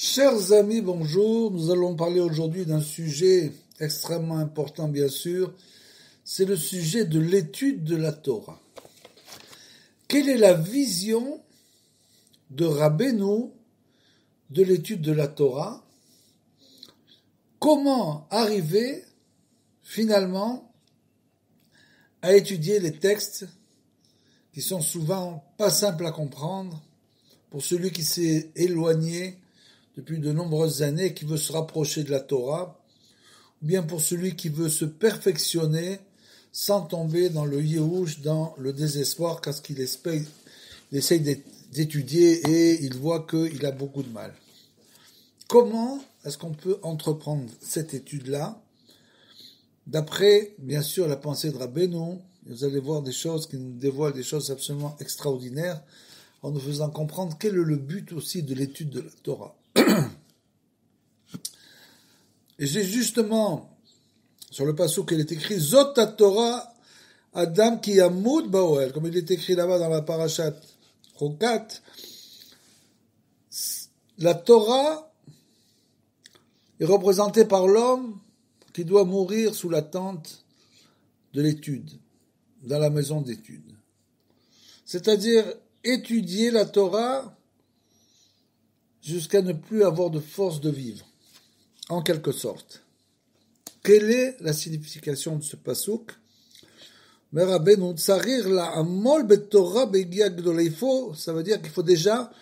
Chers amis, bonjour. Nous allons parler aujourd'hui d'un sujet extrêmement important, bien sûr. C'est le sujet de l'étude de la Torah. Quelle est la vision de Rabbeinu de l'étude de la Torah? Comment arriver finalement à étudier les textes qui sont souvent pas simples à comprendre pour celui qui s'est éloigné depuis de nombreuses années, qui veut se rapprocher de la Torah, ou bien pour celui qui veut se perfectionner sans tomber dans le yéhouch, dans le désespoir, parce qu'il essaye d'étudier et il voit qu'il a beaucoup de mal. Comment est-ce qu'on peut entreprendre cette étude-là? D'après, bien sûr, la pensée de Rabbeinu, vous allez voir des choses qui nous dévoilent des choses absolument extraordinaires, en nous faisant comprendre quel est le but aussi de l'étude de la Torah. Et j'ai justement, sur le passouk, il est écrit Zot Torah Adam ki yamut ba'ohel, comme il est écrit là-bas dans la parashat Chokat. La Torah est représentée par l'homme qui doit mourir sous la tente de l'étude, dans la maison d'étude. C'est-à-dire étudier la Torah jusqu'à ne plus avoir de force de vivre, en quelque sorte. Quelle est la signification de ce passouk? Ça veut dire qu'il faut déjà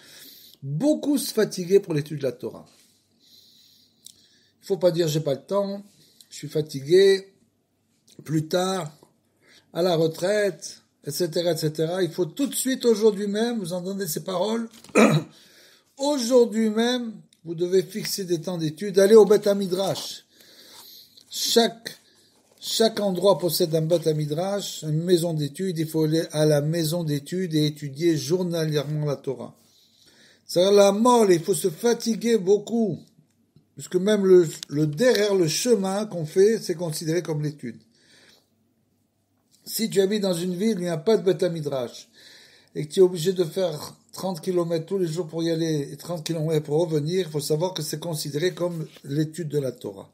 beaucoup se fatiguer pour l'étude de la Torah. Il ne faut pas dire j'ai pas le temps, je suis fatigué, plus tard, à la retraite, etc., etc. Il faut tout de suite, aujourd'hui même, vous entendez ces paroles, aujourd'hui même, vous devez fixer des temps d'étude, aller au Beth Midrash. Chaque endroit possède un Beth Midrash, une maison d'étude. Il faut aller à la maison d'étude et étudier journalièrement la Torah. C'est-à-dire la molle, il faut se fatiguer beaucoup, puisque même le derrière le chemin qu'on fait, c'est considéré comme l'étude. Si tu habites dans une ville où il n'y a pas de Beth Midrash, et que tu es obligé de faire 30 km tous les jours pour y aller et 30 km pour revenir, il faut savoir que c'est considéré comme l'étude de la Torah.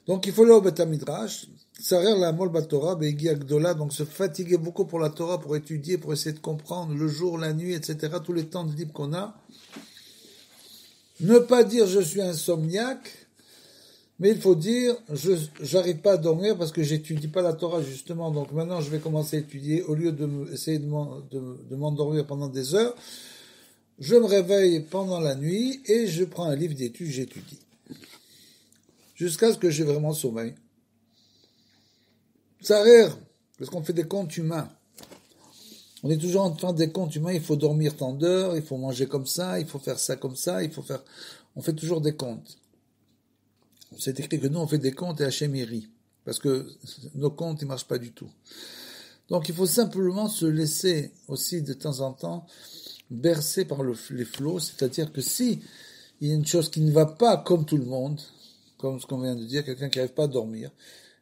Donc il faut aller au Beth Midrash, s'arrêter la mol Torah, Be'egi Agdola, donc se fatiguer beaucoup pour la Torah, pour étudier, pour essayer de comprendre le jour, la nuit, etc., tous les temps de libre qu'on a. Ne pas dire je suis insomniaque, mais il faut dire j'arrive pas à dormir parce que j'étudie pas la Torah justement, donc maintenant je vais commencer à étudier, au lieu de essayer de m'endormir pendant des heures, je me réveille pendant la nuit et je prends un livre d'études, j'étudie. Jusqu'à ce que j'ai vraiment sommeil. Ça rire, parce qu'on fait des comptes humains. On est toujours en train des comptes humains, il faut dormir tant d'heures, il faut manger comme ça, il faut faire ça comme ça, on fait toujours des comptes. C'est écrit que nous, on fait des comptes et Hachem y rit. Parce que nos comptes, ils marchent pas du tout. Donc, il faut simplement se laisser aussi de temps en temps bercer par les flots. C'est-à-dire que si il y a une chose qui ne va pas comme tout le monde, comme ce qu'on vient de dire, quelqu'un qui n'arrive pas à dormir,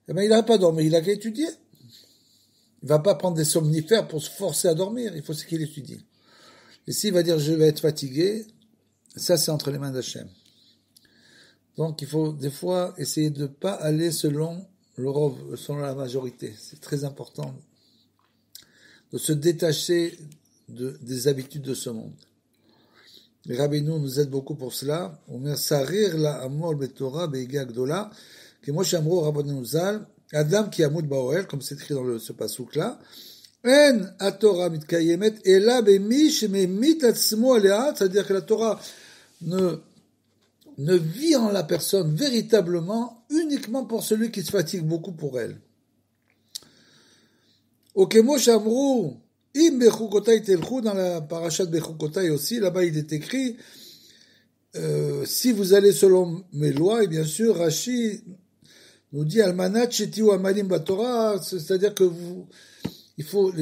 eh ben, il n'arrive pas à dormir, il a qu'à étudier. Il va pas prendre des somnifères pour se forcer à dormir. Il faut ce qu'il étudie. Et s'il va dire je vais être fatigué, ça c'est entre les mains d'Hachem. Donc, il faut des fois essayer de ne pas aller selon la majorité. C'est très important de se détacher des habitudes de ce monde. Les Rabbeinu nous aident beaucoup pour cela. On met Sarir la Amol Betorah Be'egi Agdola, que Moshe Amro Rabbeinu Zal, Adam ki Yamut Ba'ohel, comme c'est écrit dans ce passouk-là. En Torah mitkayemet ela bemi shememit atzmo alea, c'est-à-dire que la Torah ne vit en la personne véritablement uniquement pour celui qui se fatigue beaucoup pour elle. Okemo Shamru, im bechukotai telchu, dans la parashat bechukotai aussi, là-bas il est écrit, si vous allez selon mes lois, et bien sûr, Rashi nous dit, almanat shetiu amalim batorah, c'est-à-dire que il faut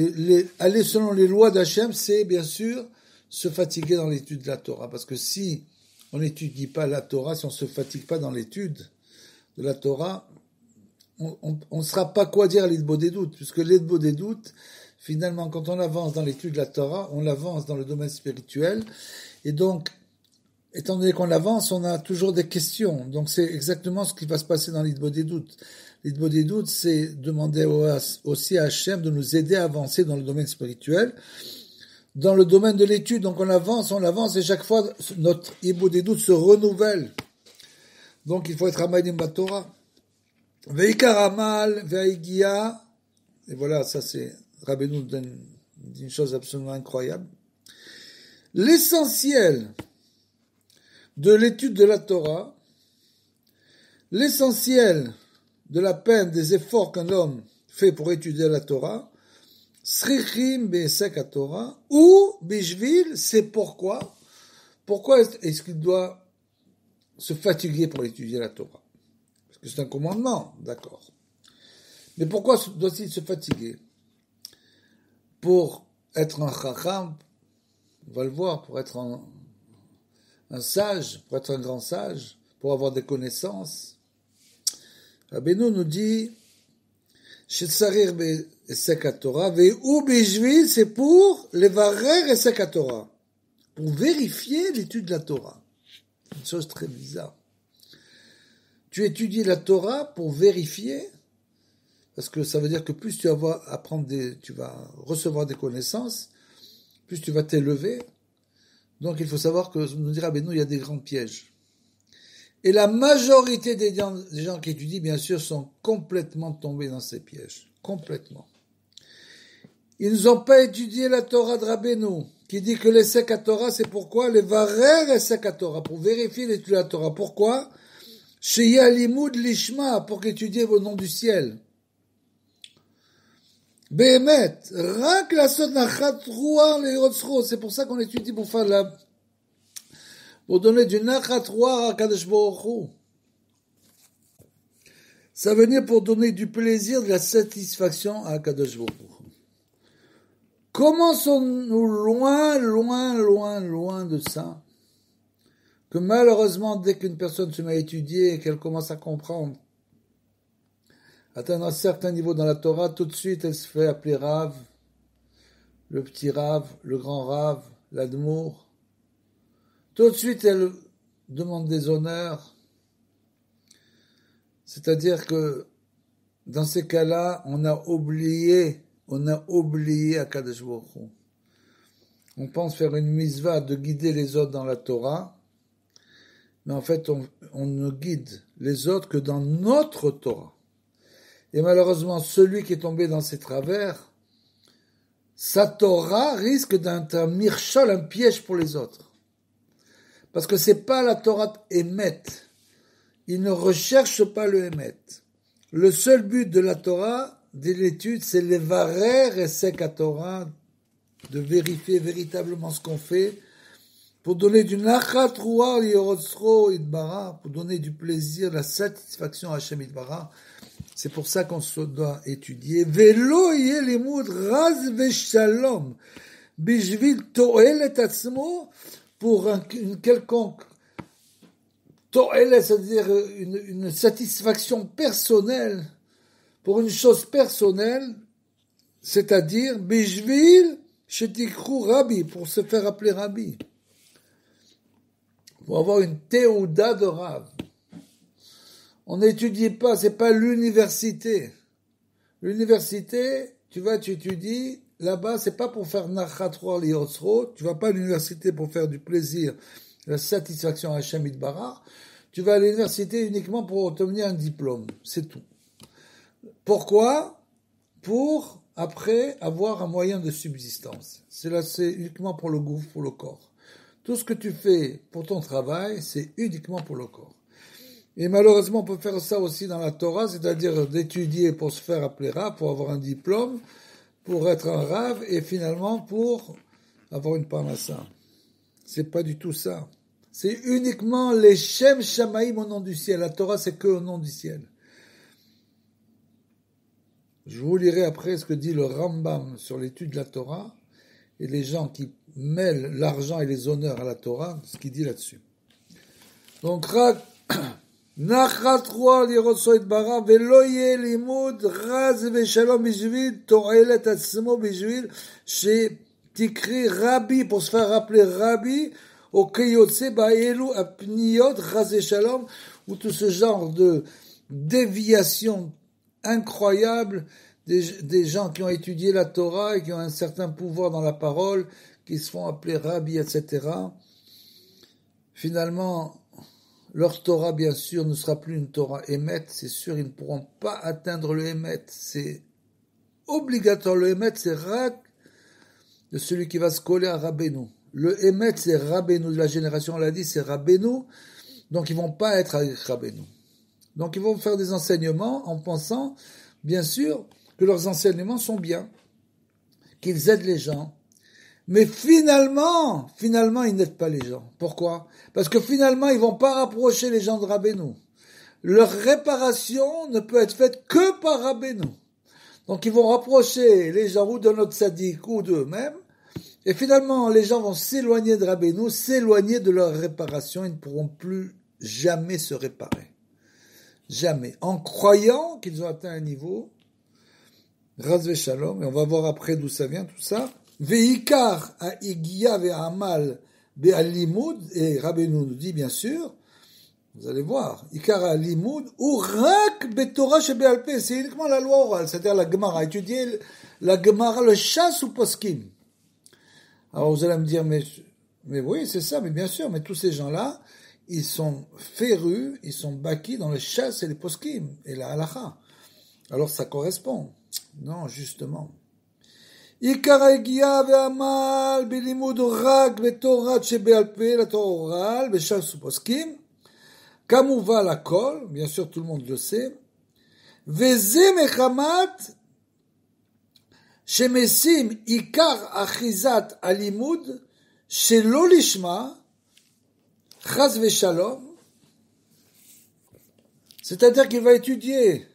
aller selon les lois d'Hachem, c'est bien sûr se fatiguer dans l'étude de la Torah, parce que si on n'étudie pas la Torah, si on ne se fatigue pas dans l'étude de la Torah, on ne saura pas quoi dire à l'Idbo des doutes, puisque l'Idbo des doutes, finalement, quand on avance dans l'étude de la Torah, on avance dans le domaine spirituel, et donc, étant donné qu'on avance, on a toujours des questions. Donc c'est exactement ce qui va se passer dans l'Hitbod des doutes. L'Hitbod des doutes, c'est demander aussi à Hachem de nous aider à avancer dans le domaine spirituel, dans le domaine de l'étude. Donc on avance, et chaque fois, notre Hitbod des doutes se renouvelle. Donc il faut être Amadim Batora. Veikar Amal, Veigia, et voilà, ça c'est, Rabbeinu donne une chose absolument incroyable. L'essentiel de l'étude de la Torah, l'essentiel de la peine, des efforts qu'un homme fait pour étudier la Torah, Srichim Be'esek HaTorah, ou Bishvil, c'est pourquoi est-ce qu'il doit se fatiguer pour étudier la Torah? Parce que c'est un commandement, d'accord. Mais pourquoi doit-il se fatiguer? Pour être un chacham, on va le voir, pour être un sage, pour être un grand sage, pour avoir des connaissances. Rabbeinu nous dit, Shetsarir Be'esek HaTorah, Ve'u Bishvil, c'est pour levarer Esek HaTorah, pour vérifier l'étude de la Torah. Une chose très bizarre. Tu étudies la Torah pour vérifier, parce que ça veut dire que plus tu vas apprendre tu vas recevoir des connaissances, plus tu vas t'élever. Donc il faut savoir que, nous dira Rabbeinu, il y a des grands pièges. Et la majorité des gens qui étudient, bien sûr, sont complètement tombés dans ces pièges. Complètement. Ils n'ont pas étudié la Torah de Rabbeinu, qui dit que l'Esek HaTorah, c'est pourquoi les Varer Esek HaTorah, pour vérifier l'étude de la Torah. Pourquoi? Sheya Limud Lishma, pour qu'étudier au nom du ciel. Behemet, Rak Lasot Nachat Ruach Leyotzro, c'est pour ça qu'on étudie pour faire pour donner du Nachat Ruach à Kadosh Baruch Hu. Ça veut dire pour donner du plaisir, de la satisfaction à Kadosh Baruch Hu. Comment sommes-nous loin de ça? Que malheureusement, dès qu'une personne se met à étudier et qu'elle commence à comprendre, atteindre un certain niveau dans la Torah, tout de suite, elle se fait appeler Rav, le petit Rav, le grand Rav, l'Admour. Tout de suite, elle demande des honneurs. C'est-à-dire que, dans ces cas-là, on a oublié Akadosh Baruch Hu. On pense faire une misva de guider les autres dans la Torah, mais en fait, on ne guide les autres que dans notre Torah. Et malheureusement, celui qui est tombé dans ces travers, sa Torah risque d'être un mirchol, un piège pour les autres. Parce que c'est pas la Torah émet. Il ne recherche pas le émet. Le seul but de la Torah, de l'étude, c'est les varer et sek Torah, de vérifier véritablement ce qu'on fait, pour donner du nachat ruach yorotzro idbara, pour donner du plaisir, la satisfaction à Hashem idbara. C'est pour ça qu'on se doit étudier. Velo yeh limud raz veshalom, bishvil to'elet atzmo, pour une quelconque to'elet, c'est-à-dire une satisfaction personnelle, pour une chose personnelle, c'est-à-dire bishvil shetikhu rabbi, pour se faire appeler rabbi. Pour avoir une théouda de Rav. On n'étudie pas, c'est pas l'université. L'université, tu étudies, là-bas, c'est pas pour faire nachat ruach liyotzro, tu vas pas à l'université pour faire du plaisir, la satisfaction à Hashem Yitbarach, tu vas à l'université uniquement pour obtenir un diplôme, c'est tout. Pourquoi? Pour, après, avoir un moyen de subsistance. C'est uniquement pour le gouffre, pour le corps. Tout ce que tu fais pour ton travail, c'est uniquement pour le corps. Et malheureusement, on peut faire ça aussi dans la Torah, c'est-à-dire d'étudier pour se faire appeler Rav, pour avoir un diplôme, pour être un Rav, et finalement pour avoir une parnassa. C'est pas du tout ça. C'est uniquement les Shem Shamaïm au nom du ciel. La Torah, c'est que au nom du ciel. Je vous lirai après ce que dit le Rambam sur l'étude de la Torah, et les gens qui mêlent l'argent et les honneurs à la Torah, ce qu'il dit là-dessus. Donc, Nachat ruach lirotzro itbarach velo yeh limud raz veshalom bishvil to'elet atzmo bishvil shetikri rabbi, pour se faire appeler rabbi, au kiyotse ba'elu apniot rasé shalom, ou tout ce genre de déviation incroyable des gens qui ont étudié la Torah et qui ont un certain pouvoir dans la parole, qui se font appeler rabbi, etc. Finalement, leur Torah, bien sûr, ne sera plus une Torah émet, c'est sûr, ils ne pourront pas atteindre le émet, c'est obligatoire, le émet, c'est rak de celui qui va se coller à Rabbeinu. Le émet, c'est Rabbeinu de la génération, on l'a dit, c'est Rabbeinu, donc ils vont pas être avec Rabbeinu. Donc ils vont faire des enseignements en pensant, bien sûr, que leurs enseignements sont bien, qu'ils aident les gens. Mais finalement, ils n'aident pas les gens. Pourquoi? Parce que finalement, ils vont pas rapprocher les gens de Rabbeinu. Leur réparation ne peut être faite que par Rabbeinu. Donc ils vont rapprocher les gens ou de notre tzaddik ou d'eux-mêmes. Et finalement, les gens vont s'éloigner de Rabbeinu, s'éloigner de leur réparation. Ils ne pourront plus jamais se réparer. Jamais. En croyant qu'ils ont atteint un niveau, Ras Shalom, et on va voir après d'où ça vient tout ça. Veikar a Igia ve'amal be'alimud, et Rabbeinu nous dit bien sûr, vous allez voir, Ikar a limud, ou rak be'torah shebe'alpeh, c'est uniquement la loi orale, c'est-à-dire la Gemara, étudier la Gemara, le chasse ou poskim. Alors vous allez me dire, mais oui, c'est ça, mais bien sûr, mais tous ces gens-là, ils sont férus, ils sont baki dans le chasse et les poskim, et la halacha. Alors ça correspond. Non, justement. Ikar ha'egia ve'amal belimud rak be'torah shebe'alpeh, la Torah orale, be'chass u'poskim, kamuva lakol, bien sûr tout le monde le sait, ve'ze mechamat shemesim ikar achizat alimud shelo lishma, chas ve'shalom, c'est-à-dire qu'il va étudier,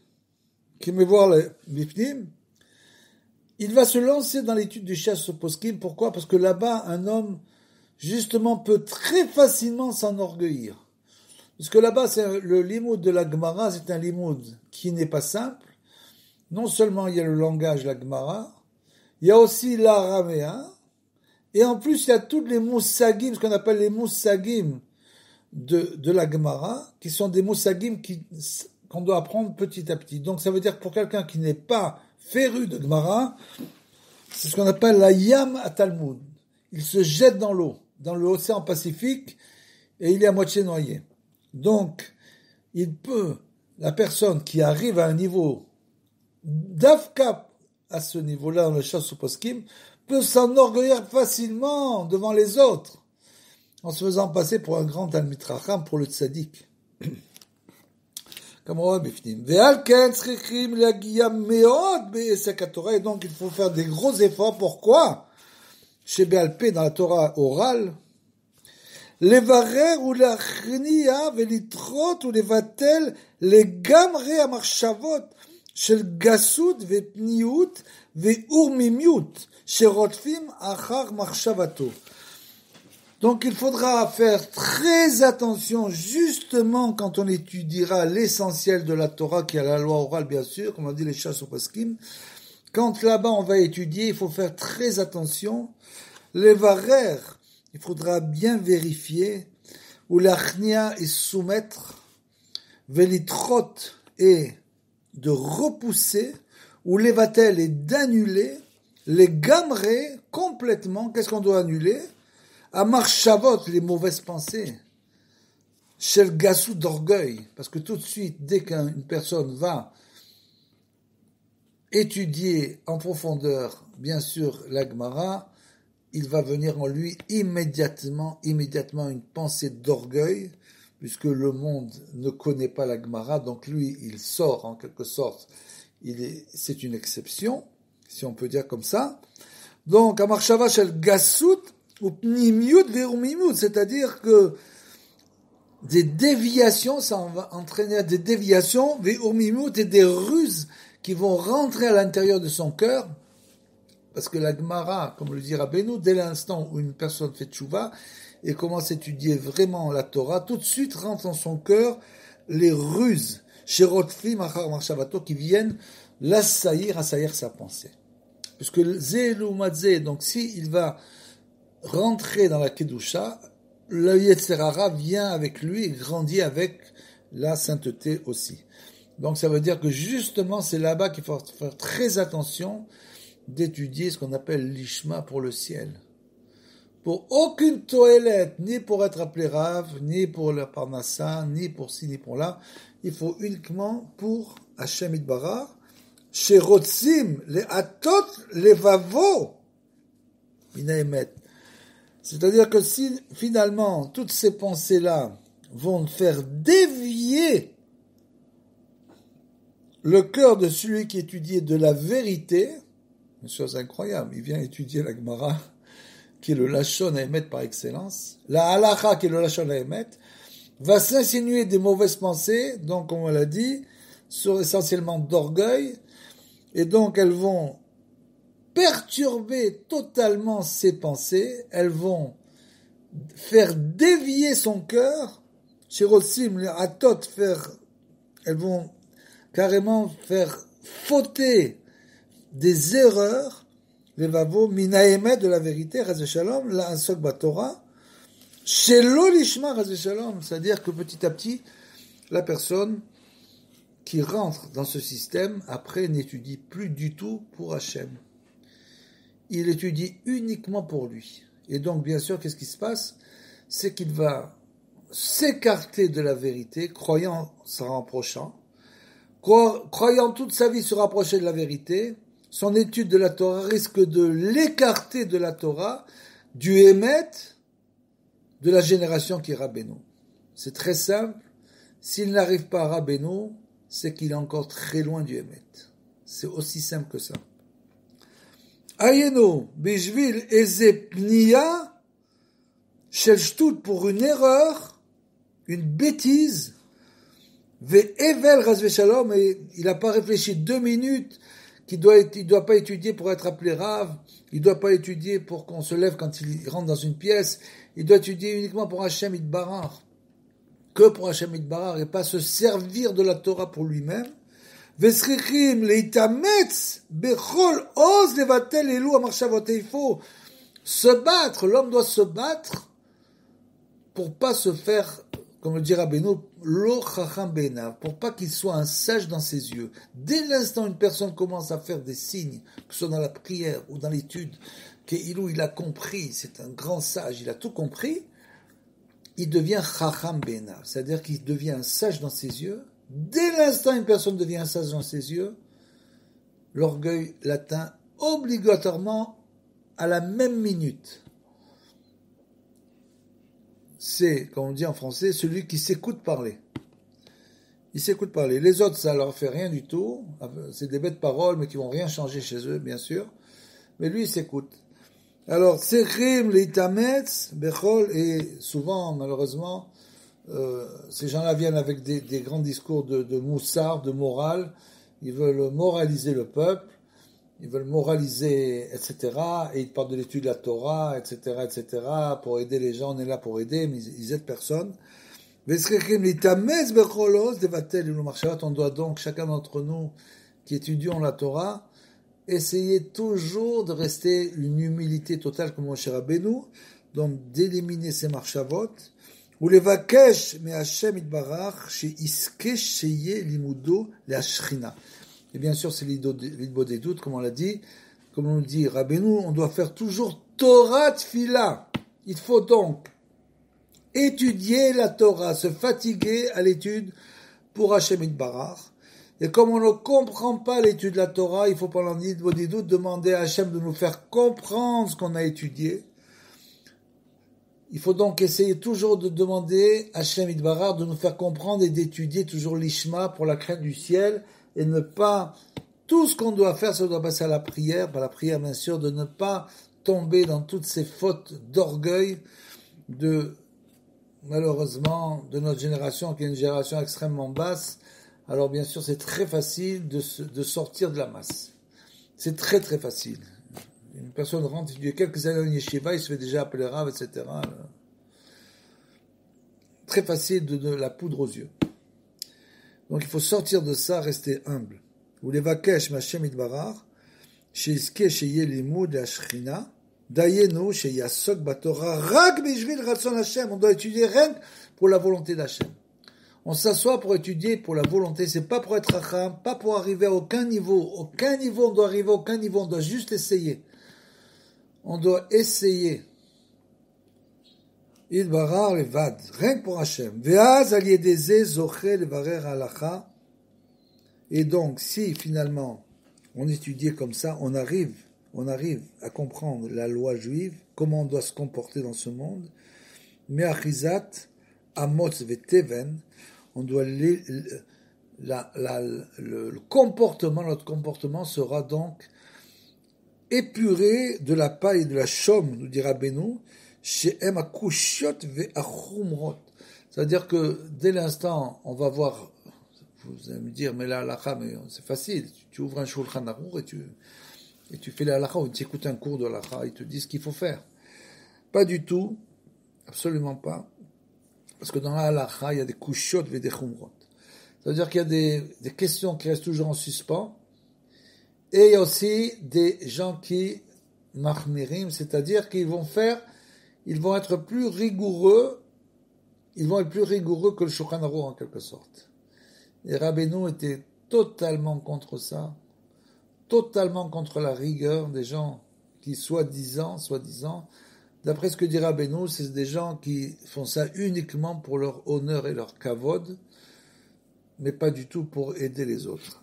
qui me voit le bifnim, il va se lancer dans l'étude du chasse au poskim. Pourquoi? Parce que là-bas, un homme, justement, peut très facilement s'enorgueillir. Parce que là-bas, c'est le limoud de la Gemara, c'est un limoud qui n'est pas simple. Non seulement il y a le langage, la Gemara, il y a aussi l'araméen, et en plus, il y a toutes les moussagim, ce qu'on appelle les moussagim de la Gemara, qui sont des moussagim qu'on doit apprendre petit à petit. Donc ça veut dire que pour quelqu'un qui n'est pas féru de Gemara, c'est ce qu'on appelle la yam à Talmud. Il se jette dans l'océan Pacifique, et il est à moitié noyé. Donc, la personne qui arrive à un niveau d'Afka, à ce niveau-là, dans le chasse au poskim, peut s'enorgueillir facilement devant les autres, en se faisant passer pour un grand Talmid Chacham, pour le tzaddik. Comme on voit bifnim. Et donc il faut faire des gros efforts. Pourquoi? Chez Béalpé, dans la Torah orale, levarer ou l'achnia velitrot ou levatel legamre amachshavot shel gasut vepniut veurmimiut sherotfim achar machshavato. Donc il faudra faire très attention justement quand on étudiera l'essentiel de la Torah qui est la loi orale bien sûr, comme on dit les chasses au poskim. Quand là-bas on va étudier, il faut faire très attention. Les varer, il faudra bien vérifier, ou l'achnia et soumettre, velitrot et de repousser, ou levatel et d'annuler, les gamrés complètement. Qu'est-ce qu'on doit annuler? À marchavot, les mauvaises pensées, chez le gassou d'orgueil, parce que tout de suite, dès qu'une personne va étudier en profondeur, bien sûr, la Gemara, il va venir en lui immédiatement une pensée d'orgueil, puisque le monde ne connaît pas la Gemara, donc lui, il sort en quelque sorte, c'est une exception, si on peut dire comme ça. Donc, à marchava chez le gassou, ou pnimiut verumimut, c'est-à-dire que des déviations, ça va entraîner des déviations, verumimut, et des ruses qui vont rentrer à l'intérieur de son cœur, parce que la Gemara, comme le dit Rabbeinu, dès l'instant où une personne fait tchouva et commence à étudier vraiment la Torah, tout de suite rentre dans son cœur les ruses, sherotfim achar marshavato, qui viennent assaillir sa pensée. Puisque zé l'umadze, donc si il va rentrer dans la Kedusha, le Yetzer Hara vient avec lui et grandit avec la sainteté aussi. Donc ça veut dire que justement c'est là-bas qu'il faut faire très attention d'étudier ce qu'on appelle l'ishma pour le ciel. Pour aucune toilette, ni pour être appelé Rav, ni pour la Parnassa, ni pour ci, ni pour là. Il faut uniquement pour Hashem Itbarach, chez Rotzim, les Atot, les Vavo, Inaemet. C'est-à-dire que si finalement toutes ces pensées-là vont faire dévier le cœur de celui qui étudie de la vérité, une chose incroyable, il vient étudier la Gemara, qui est le Lachon Haemet par excellence, la Halacha qui est le Lachon Haemet, va s'insinuer des mauvaises pensées, donc comme on l'a dit, sur essentiellement d'orgueil, et donc elles vont perturber totalement ses pensées, elles vont faire dévier son cœur, Shirosim, les Atot, elles vont carrément faire fauter des erreurs, les vavo, minaemet de la vérité, Raz Shalom, la Ansok Batora, Shelo Lishma Raz Shalom, c'est-à-dire que petit à petit, la personne qui rentre dans ce système, après, n'étudie plus du tout pour Hachem. Il étudie uniquement pour lui. Et donc, bien sûr, qu'est-ce qui se passe? C'est qu'il va s'écarter de la vérité, croyant s'en rapprochant, croyant toute sa vie se rapprocher de la vérité. Son étude de la Torah risque de l'écarter de la Torah, du Hémet, de la génération qui est Rabbeinu. C'est très simple. S'il n'arrive pas à Rabbeinu, c'est qu'il est encore très loin du Hémet. C'est aussi simple que ça. Ayeno, Bishvil, Ezepnia, Shel Shtut, pour une erreur, une bêtise, Ve'evel Razve Shalom, et il n'a pas réfléchi 2 minutes, il doit pas étudier pour être appelé Rav, il doit pas étudier pour qu'on se lève quand il rentre dans une pièce, il doit étudier uniquement pour Hashem Itbarach, que pour Hashem Itbarach, et pas se servir de la Torah pour lui-même. Vesrichim leitametz bechol oz levatel elu amarchavot. Il faut se battre, l'homme doit se battre pour pas se faire, comme le dit Rabbeinu, lo chacham beinav, pour pas qu'il soit un sage dans ses yeux. Dès l'instant où une personne commence à faire des signes, que ce soit dans la prière ou dans l'étude, qu'il a compris, c'est un grand sage, il a tout compris, il devient chacham beinav, c'est-à-dire qu'il devient un sage dans ses yeux. Dès l'instant où une personne devient un sage dans ses yeux, l'orgueil l'atteint obligatoirement à la même minute. C'est, comme on dit en français, celui qui s'écoute parler. Il s'écoute parler. Les autres, ça leur fait rien du tout. C'est des bêtes paroles, mais qui vont rien changer chez eux, bien sûr. Mais lui, il s'écoute. Alors, Sechrim, l'Itametz, Bechol, et souvent, malheureusement, ces gens-là viennent avec des grands discours de moussard, de morale. Ils veulent moraliser le peuple. Ils veulent moraliser, etc. Et ils parlent de l'étude de la Torah, etc., etc. Pour aider les gens, on est là pour aider, mais ils aident personne. On doit donc, chacun d'entre nous qui étudions la Torah, essayer toujours de rester une humilité totale comme Moshe Rabbeinu, donc d'éliminer ses marchavot, ou les vakesh, mais Hashem itbarach, chez iske sheye limudo le ashrina. Et bien sûr, c'est l'idbo des doutes, comme on l'a dit. Comme on dit Rabbeinu, on doit faire toujours Torah Tfila. Il faut donc étudier la Torah, se fatiguer à l'étude pour Hashem Itbarach. Et comme on ne comprend pas l'étude de la Torah, il faut pendant l'idbo des doutes demander à Hashem de nous faire comprendre ce qu'on a étudié. Il faut donc essayer toujours de demander à Hashem Itbarach de nous faire comprendre et d'étudier toujours l'Ishma pour la crainte du ciel. Et ne pas, tout ce qu'on doit faire, ça doit passer à la prière, par la prière bien sûr, de ne pas tomber dans toutes ces fautes d'orgueil malheureusement, de notre génération, qui est une génération extrêmement basse. Alors bien sûr, c'est très facile de sortir de la masse. C'est très très facile. Une personne rentre, il y a quelques années en yeshiva, il se fait déjà appeler Rav, etc. Très facile de la poudre aux yeux. Donc il faut sortir de ça, rester humble. Ou les vakesh Hashem Itbarach, chez Iske Sheye Limud la Shrina, Dayenu sheyasok batorah rak bishvil ratzon Hashem. On doit étudier rien que pour la volonté d'Hashem. On s'assoit pour étudier pour la volonté, c'est pas pour être racham, pas pour arriver à aucun niveau. Aucun niveau, on doit arriver à aucun niveau, on doit juste essayer. On doit essayer. Idbarar levad, rien que pour Hachem. Ve'az al yedeze zoché levarer halacha. Et donc, si finalement on étudie comme ça, on arrive à comprendre la loi juive, comment on doit se comporter dans ce monde. Me'achizat amotz ve'teven, on doit le comportement, notre comportement sera donc épuré de la paille et de la chaume, nous dira Beno. C'est-à-dire que dès l'instant, on va voir, vous allez me dire, mais la halakha, mais c'est facile, tu ouvres un Shulchan Aruch et tu fais la halakha, ou tu écoutes un cours de halakha, ils te disent ce qu'il faut faire. Pas du tout, absolument pas, parce que dans la halakha, il y a des kushot et des chumrot. C'est-à-dire qu'il y a des questions qui restent toujours en suspens, et il y a aussi des gens qui mahmirim, c'est-à-dire qu'ils vont être plus rigoureux, que le Shulchan Aruch en quelque sorte. Et Rabbeinu était totalement contre ça, totalement contre la rigueur des gens qui, soi-disant, d'après ce que dit Rabbeinu, c'est des gens qui font ça uniquement pour leur honneur et leur kavod, mais pas du tout pour aider les autres.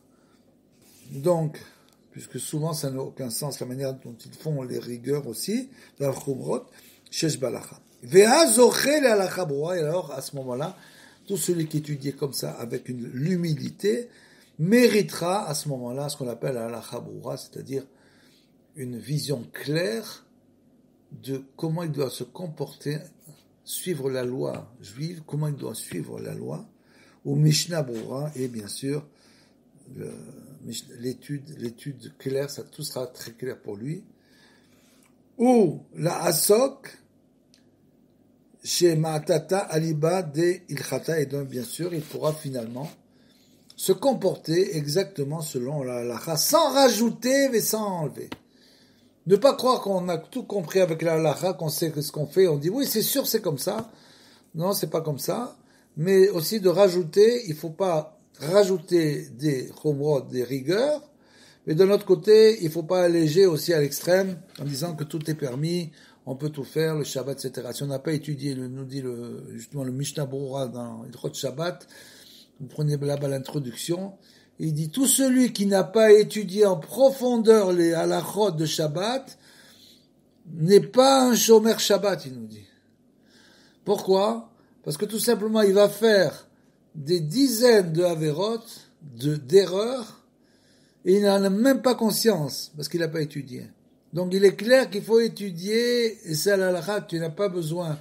Donc, puisque souvent ça n'a aucun sens, la manière dont ils font les rigueurs aussi, la chumrot, shesh balacha. Ve'azoché le halacha broua, et alors, à ce moment-là, tout celui qui étudie comme ça, avec l'humilité, méritera à ce moment-là ce qu'on appelle la halacha broua, c'est-à-dire une vision claire de comment il doit se comporter, suivre la loi juive, comment il doit suivre la loi, ou Mishnah broua, et bien sûr, l'étude claire, ça tout sera très clair pour lui. Ou la asok chez Ma'atata Aliba de Ilchata, et donc bien sûr il pourra finalement se comporter exactement selon la halakha, sans rajouter et sans enlever. Ne pas croire qu'on a tout compris avec la halakha, qu'on sait ce qu'on fait, on dit oui c'est sûr c'est comme ça, non c'est pas comme ça, mais aussi de rajouter, il faut pas rajouter des chomrot, des rigueurs, mais de l'autre côté, il faut pas alléger aussi à l'extrême en disant que tout est permis, on peut tout faire, le Shabbat, etc. Si on n'a pas étudié, nous dit justement le Mishnah Broura dans Hilchot Shabbat, vous prenez là-bas l'introduction, il dit tout celui qui n'a pas étudié en profondeur les halachot de Shabbat n'est pas un shomer Shabbat, il nous dit. Pourquoi? Parce que tout simplement, il va faire des dizaines de averot, d'erreurs, et il n'en a même pas conscience, parce qu'il n'a pas étudié. Donc il est clair qu'il faut étudier, et c'est à la halakha, tu n'as pas besoin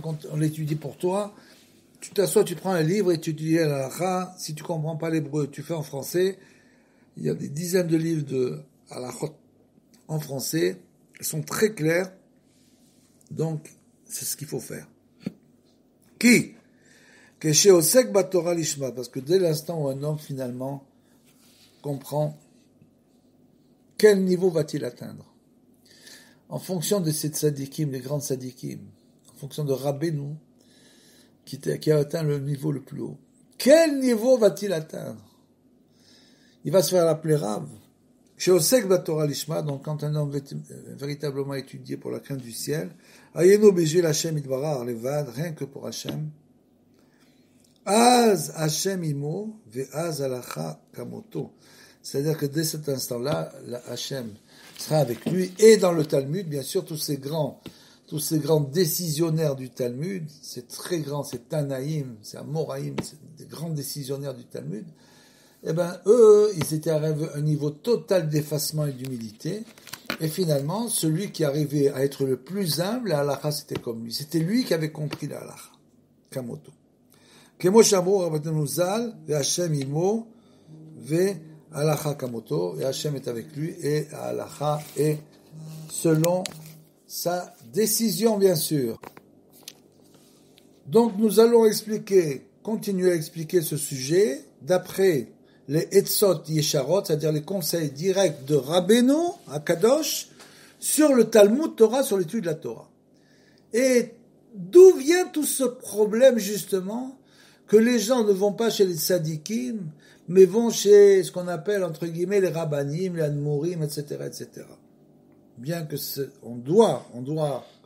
qu'on l'étudie pour toi. Tu t'assois, tu prends un livre et tu étudies à la halakha. Si tu comprends pas l'hébreu, tu fais en français. Il y a des dizaines de livres de halachot en français. Ils sont très clairs. Donc, c'est ce qu'il faut faire. Qui? Que chez Osek Batora Lishma, parce que dès l'instant où un homme finalement comprend quel niveau va-t-il atteindre, en fonction de ces tzadikim, les grands tzadikim, en fonction de Rabbeinu, qui a atteint le niveau le plus haut, quel niveau va-t-il atteindre? Il va se faire appeler Rav. Chez Osek Batora Lishma, donc quand un homme va véritablement étudier pour la crainte du ciel, Ayeno Bejil Hashem Idvarar Levad, rien que pour Hashem, Az Hashem Imo, Ve'az Alacha Kamoto. C'est-à-dire que dès cet instant-là, Hashem sera avec lui, et dans le Talmud, bien sûr, tous ces grands décisionnaires du Talmud, c'est très grand, c'est Tanaïm, c'est Amoraïm, c'est des grands décisionnaires du Talmud, eh ben, eux, ils étaient arrivés à un niveau total d'effacement et d'humilité, et finalement, celui qui arrivait à être le plus humble, la halakha, c'était comme lui. C'était lui qui avait compris la halakha. Kamoto. Kemo Shamro, Rabbeinu Zal, ve Hashem Imo, ve halakha Kamoto, et Hashem est avec lui, et la halakha est selon sa décision, bien sûr. Donc, nous allons continuer à expliquer ce sujet, d'après les Etzot Yesharot, c'est-à-dire les conseils directs de Rabbeinu, à Kadosh, sur le Talmud Torah, sur l'étude de la Torah. Et d'où vient tout ce problème, justement, que les gens ne vont pas chez les tzadikim, mais vont chez ce qu'on appelle, entre guillemets, les rabbanim, les admourim, etc., etc. Bien que on doit,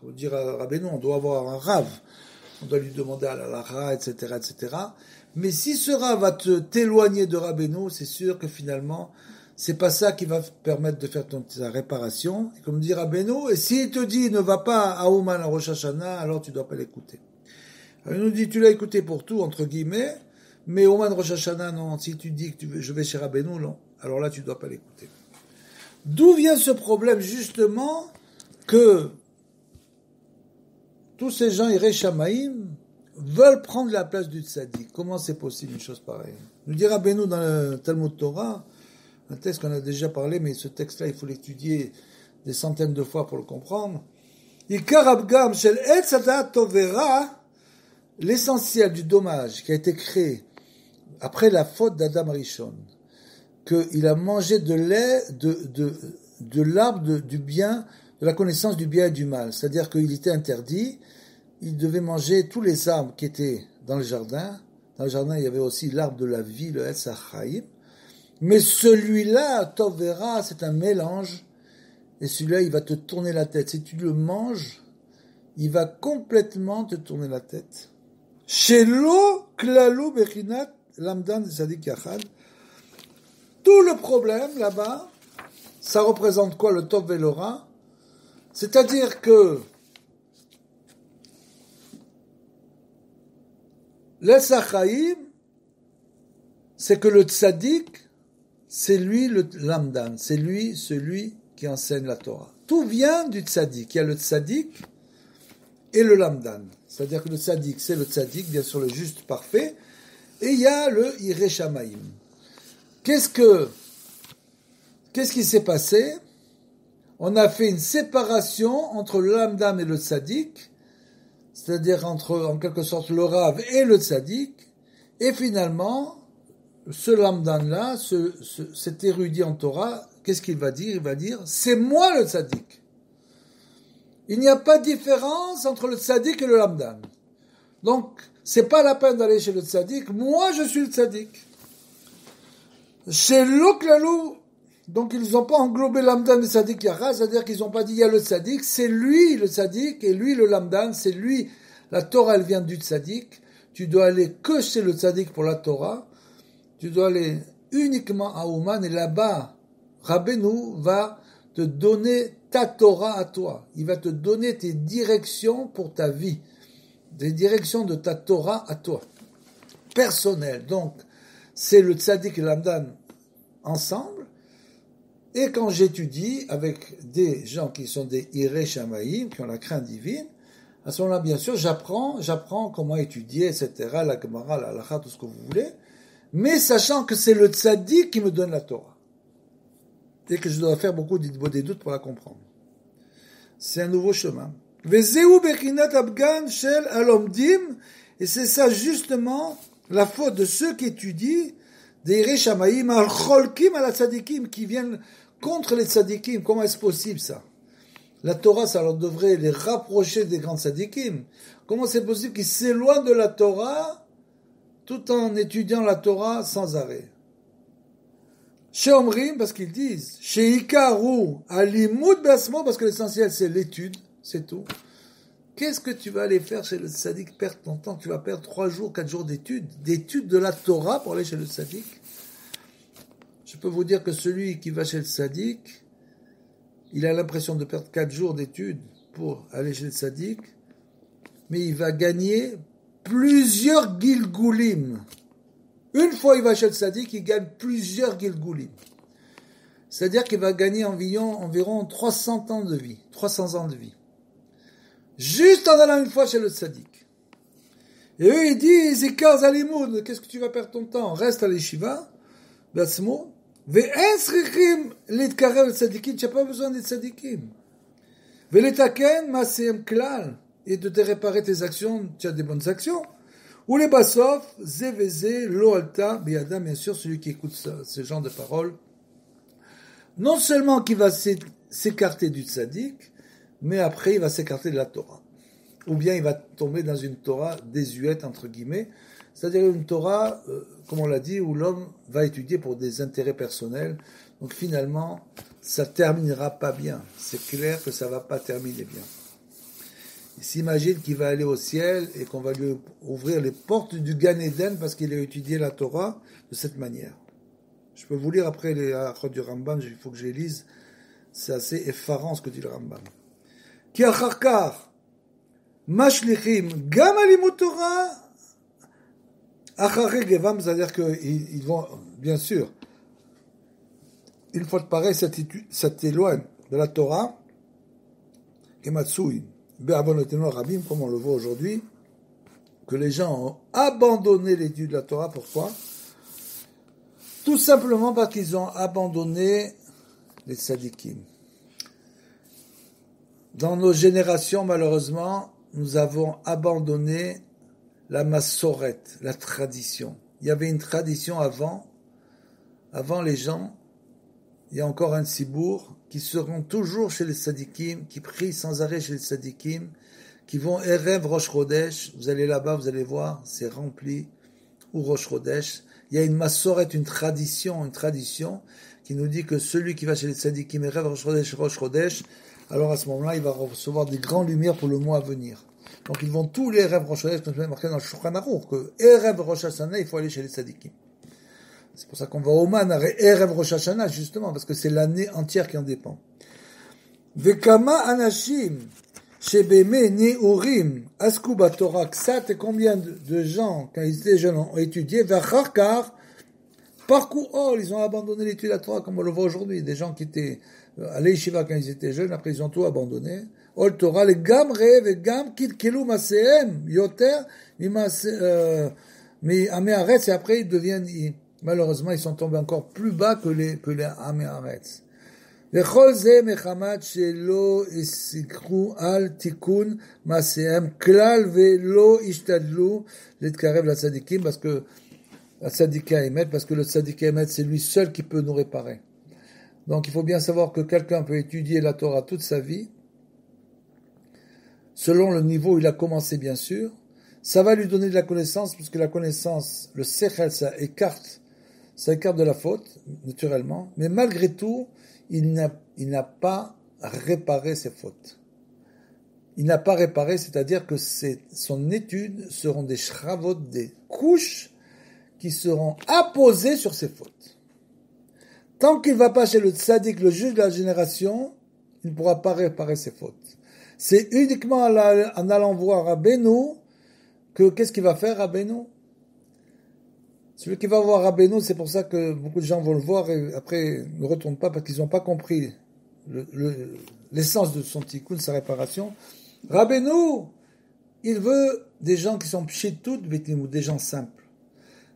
comme dire à Rabbeinu, on doit avoir un rav, on doit lui demander à la lara, etc., etc. Mais si ce rav va t'éloigner de Rabbeinu, c'est sûr que finalement, c'est pas ça qui va permettre de faire ta réparation. Et comme dit Rabbeinu, et s'il te dit ne va pas à Ouman à Rosh Hashanah, alors tu dois pas l'écouter. Il nous dit tu l'as écouté pour tout, entre guillemets, mais Ouman Rosh Hashanah, non. Si tu dis que je vais chez Rabbeinu, non. Alors là, tu dois pas l'écouter. D'où vient ce problème, justement, que tous ces gens Iré Shamaïm veulent prendre la place du tzaddik? Comment c'est possible, une chose pareille? Nous dit Rabbeinu dans le Talmud Torah, un texte qu'on a déjà parlé, mais ce texte-là, il faut l'étudier des centaines de fois pour le comprendre. L'essentiel du dommage qui a été créé après la faute d'Adam Rishon, qu'il a mangé de l'arbre du bien, de la connaissance du bien et du mal. C'est-à-dire qu'il était interdit, il devait manger tous les arbres qui étaient dans le jardin. Dans le jardin, il y avait aussi l'arbre de la vie, le Etz HaChaim. Mais celui-là, Tovera, c'est un mélange. Et celui-là, il va te tourner la tête. Si tu le manges, il va complètement te tourner la tête. Shelo klalu bechinat lamdan tzadik yachad. Tout le problème là-bas, ça représente quoi, le Tov et le Ra? C'est-à-dire que l'Etz HaChaim, c'est que le tzaddik, c'est lui le lamdan, c'est lui celui qui enseigne la Torah. Tout vient du tzaddik. Il y a le tzaddik et le lamdan. C'est-à-dire que le tzaddik, c'est le tzaddik, bien sûr le juste parfait, et il y a le Iré Shamaïm. Qu'est-ce qui s'est passé? On a fait une séparation entre le lamdan et le tzaddik, c'est-à-dire entre, en quelque sorte, le rav et le tzaddik, et finalement, ce lamdan-là, cet érudit en Torah, qu'est-ce qu'il va dire? Il va dire, c'est moi le tzaddik. Il n'y a pas de différence entre le tzaddik et le lamdan. Donc, c'est pas la peine d'aller chez le tzaddik, moi je suis le tzaddik. Chez l'Oklalou, donc ils n'ont pas englobé lamdan et tzaddik yara, c'est-à-dire qu'ils n'ont pas dit il y a le tzaddik, c'est lui le tzaddik, et lui le lamdan, c'est lui, la Torah elle vient du tzaddik, tu dois aller que chez le tzaddik pour la Torah, tu dois aller uniquement à Ouman, et là-bas, Rabbeinu va te donner ta Torah à toi. Il va te donner tes directions pour ta vie. Des directions de ta Torah à toi. Personnelles. Donc, c'est le tzaddik et l'amdan ensemble. Et quand j'étudie avec des gens qui sont des Iré Shamaïm, qui ont la crainte divine, à ce moment-là, bien sûr, j'apprends comment étudier, etc., la Gemara, la Halakha, tout ce que vous voulez, mais sachant que c'est le tzaddik qui me donne la Torah. Et que je dois faire beaucoup des doutes pour la comprendre. C'est un nouveau chemin. Vezeu bechinat abgan shel alomdim, et c'est ça justement la faute de ceux qui étudient des Iré Shamaïm al cholkim al tzadikim, qui viennent contre les tzadikim. Comment est-ce possible ça? La Torah, ça leur devrait les rapprocher des grands tzadikim. Comment c'est possible qu'ils s'éloignent de la Torah tout en étudiant la Torah sans arrêt? Chez Omrim, parce qu'ils disent, chez Ikaru, Alimut Basmo, parce que l'essentiel c'est l'étude, c'est tout. Qu'est-ce que tu vas aller faire chez le tzaddik? Perdre ton temps, tu vas perdre 3 jours, 4 jours d'études de la Torah pour aller chez le tzaddik. Je peux vous dire que celui qui va chez le tzaddik, il a l'impression de perdre 4 jours d'études pour aller chez le tzaddik, mais il va gagner plusieurs gilgulim. Une fois il va chez le tzaddik, il gagne plusieurs gilgulim. C'est-à-dire qu'il va gagner environ 300 ans de vie. Juste en allant une fois chez le tzaddik. Et eux, ils disent, Ikar Zalimoud, qu'est-ce que tu vas perdre ton temps? Reste à l'yeshiva, Batsmo, ve'en srichim litkarev tzaddikim, tu n'as pas besoin des tzaddikim. Ve'letaken maseem klal, et de te réparer tes actions, tu as des bonnes actions. Ou les basof, zeveze, lo alta, biada, bien sûr, celui qui écoute ce genre de paroles, non seulement qu'il va s'écarter du tzaddik, mais après il va s'écarter de la Torah. Ou bien il va tomber dans une Torah désuète, entre guillemets, c'est-à-dire une Torah, comme on l'a dit, où l'homme va étudier pour des intérêts personnels. Donc finalement, ça terminera pas bien. C'est clair que ça va pas terminer bien. Il s'imagine qu'il va aller au ciel et qu'on va lui ouvrir les portes du Gan Eden parce qu'il a étudié la Torah de cette manière. Je peux vous lire après les halachot du Rambam, il faut que je les lise. C'est assez effarant ce que dit le Rambam. Ki achar kach mashlichim gam alimut Torah achare gevam, c'est-à-dire qu'ils vont, bien sûr, une fois de pareil, ça t'éloigne de la Torah, Kematsui, Be'avonotenu Rabim, comme on le voit aujourd'hui, que les gens ont abandonné l'étude de la Torah. Pourquoi? Tout simplement parce qu'ils ont abandonné les tzadikim. Dans nos générations, malheureusement, nous avons abandonné la massoret, la tradition. Il y avait une tradition avant les gens, il y a encore un tsibour qui seront toujours chez les tzadikim, qui prient sans arrêt chez les tzadikim, qui vont Erev Rosh Chodesh, vous allez là-bas, vous allez voir, c'est rempli, ou Rosh Chodesh. Il y a une massoret, une tradition qui nous dit que celui qui va chez les tzadikim, Erev Rosh Chodesh, alors à ce moment-là, il va recevoir des grandes lumières pour le mois à venir. Donc ils vont tous les Erev Rosh Chodesh, comme c'est marqué dans le Shulchan Aruch, que Erev Rosh Hashanah, il faut aller chez les tzadikim. C'est pour ça qu'on va au Man, Erev Rosh Hashanah, justement, parce que c'est l'année entière qui en dépend. Vekama anashim, shebeme neurim, asku batorah ksat, et combien de gens, quand ils étaient jeunes, ont étudié, vacharkar, parcours, ils ont abandonné l'étude de la Torah, comme on le voit aujourd'hui. Des gens qui étaient à l'Yeshiva quand ils étaient jeunes, après ils ont tout abandonné. Ol Torah, les gam rev et gam kidkelu masehem, yoter, mais améaretz, et après ils deviennent, malheureusement, ils sont tombés encore plus bas que les améaretz. וכל זה מחמת שלא הסיקרו על תיקון מעשיהם כלל ולא השתדלו להתקרב לצדיקים, parce que la tzadika émet, parce que le tzadika émet, c'est lui seul qui peut nous réparer. Donc il faut bien savoir que quelqu'un peut étudier la Torah toute sa vie, selon le niveau où il a commencé bien sûr, ça va lui donner de la connaissance, puisque la connaissance, le sechel, ça écarte de la faute, naturellement, mais malgré tout, il n'a pas réparé ses fautes. Il n'a pas réparé, c'est-à-dire que son étude seront des shravot, des couches qui seront apposées sur ses fautes. Tant qu'il ne va pas chez le tzaddik, le juge de la génération, il ne pourra pas réparer ses fautes. C'est uniquement en allant voir Rabbeinu que qu'est-ce qu'il va faire Rabbeinu? Celui qui va voir Rabbeinu, c'est pour ça que beaucoup de gens vont le voir et après ne retournent pas parce qu'ils n'ont pas compris l'essence de son tikkun, sa réparation. Rabbeinu, il veut des gens qui sont pshitut betlimut, des gens simples.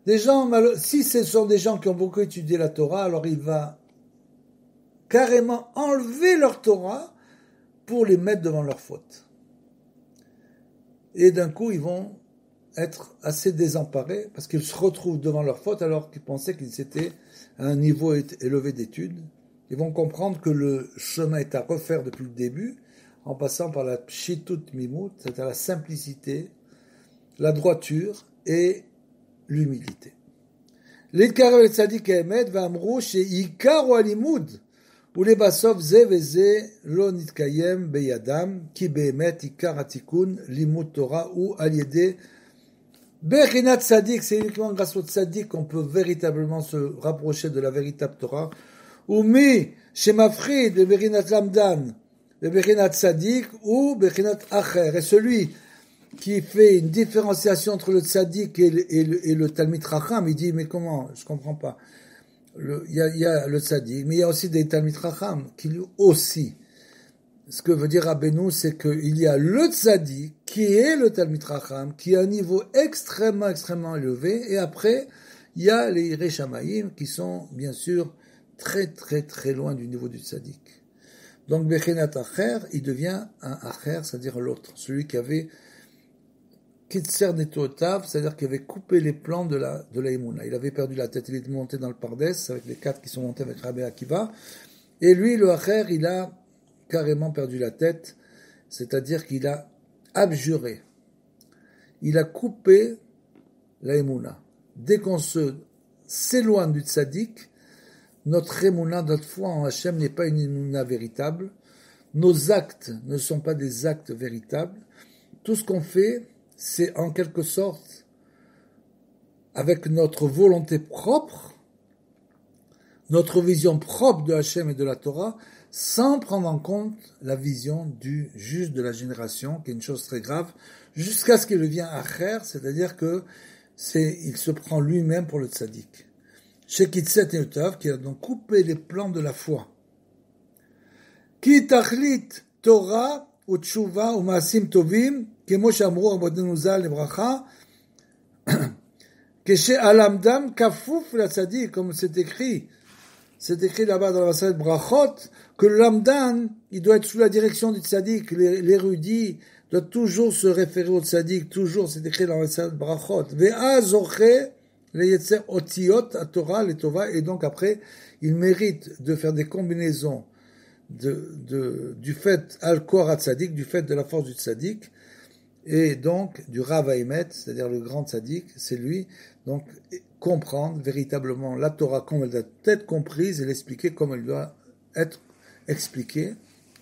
Des gens, si ce sont des gens qui ont beaucoup étudié la Torah, alors il va carrément enlever leur Torah pour les mettre devant leurs fautes. Et d'un coup, ils vont être assez désemparés parce qu'ils se retrouvent devant leurs fautes alors qu'ils pensaient qu'ils étaient à un niveau élevé d'études. Ils vont comprendre que le chemin est à refaire depuis le début en passant par la pshitut mimut, c'est-à-dire la simplicité, la droiture et l'humilité. L'idkar el tzadik emet v'amrou she'ikar hu alimud ולבסוף זה וזה לא נתקיים בידם, כי באמת עיקר התיקון לימוד תורה הוא על ידי בחינת צדיק, c'est uniquement grâce au tzaddik qu'on peut véritablement se rapprocher de la véritable Torah, ומי שמפחיד בבחינת למדן בבחינת צדיק הוא בחינת אחר, et celui qui fait une différenciation entre le tzaddik et le Talmid Chacham, il dit mais comment, je comprends pas. Il y a le tzaddik, mais il y a aussi des Talmid Chacham qui lui aussi. Ce que veut dire Rabbeinu, c'est qu'il y a le tzaddik qui est le Talmid Chacham, qui a un niveau extrêmement élevé, et après, il y a les Yirei Shamayim qui sont, bien sûr, très loin du niveau du tzaddik. Donc, Bechinat Acher, il devient un Acher, c'est-à-dire l'autre, celui qui avait Kitser Netotav, c'est-à-dire qu'il avait coupé les plans de la Emouna. Il avait perdu la tête, il était monté dans le Pardes avec les 4 qui sont montés avec Rabbi Akiva. Et lui, le Acher, il a carrément perdu la tête, c'est-à-dire qu'il a abjuré. Il a coupé la émouna. Dès qu'on s'éloigne du tzaddik, notre émouna, notre foi en Hachem n'est pas une émouna véritable. Nos actes ne sont pas des actes véritables. Tout ce qu'on fait, c'est en quelque sorte, avec notre volonté propre, notre vision propre de Hachem et de la Torah, sans prendre en compte la vision du juge de la génération, qui est une chose très grave, jusqu'à ce qu'il devienne acher, c'est-à-dire que il se prend lui-même pour le tzaddik. Shekitzet et Utav, qui a donc coupé les plans de la foi. Ki tachlit Torah ou tshuva ou maasim tovim, kemo shamru rabbeinu zal lebracha, keshe alamdam kafouf la tzaddik, comme c'est écrit là-bas dans la Maseret Brachot, que le lamdan, il doit être sous la direction du tzaddik, l'érudit doit toujours se référer au tzaddik, toujours, c'est écrit dans la Maseret Brachot. Ve'a zoche le yetzer otiot à Torah, les Tova, et donc après, il mérite de faire des combinaisons du fait al-kor à tzaddik, du fait de la force du tzaddik, et donc du Rav Haïmet, c'est-à-dire le grand tzaddik, c'est lui, donc comprendre véritablement la Torah comme elle doit être comprise et l'expliquer comme elle doit être expliquée.